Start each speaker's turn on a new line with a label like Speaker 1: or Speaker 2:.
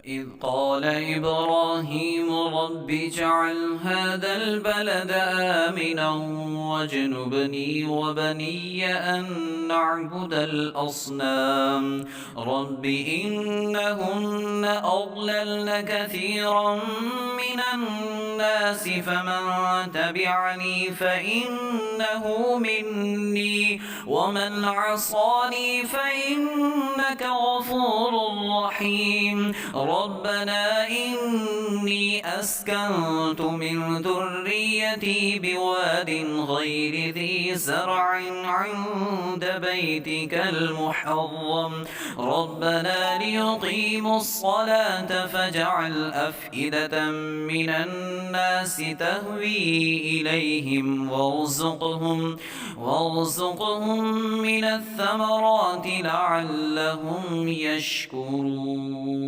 Speaker 1: إذ قال إبراهيم رب اجعل هذا البلد آمنا واجنبني وبني أن نعبد الأصنام رب إنهن أضللن كثيرا من الناس فمن تبعني فإنه مني ومن عصاني فإنك غفور رحيم ربنا إني أسكنت من ذريتي بواد غير ذي زرع عند بيتك المحرم ربنا ليقيموا الصلاة فاجعل أفئدة من الناس تهوي إليهم وارزقهم من الثمرات لعلهم يشكرون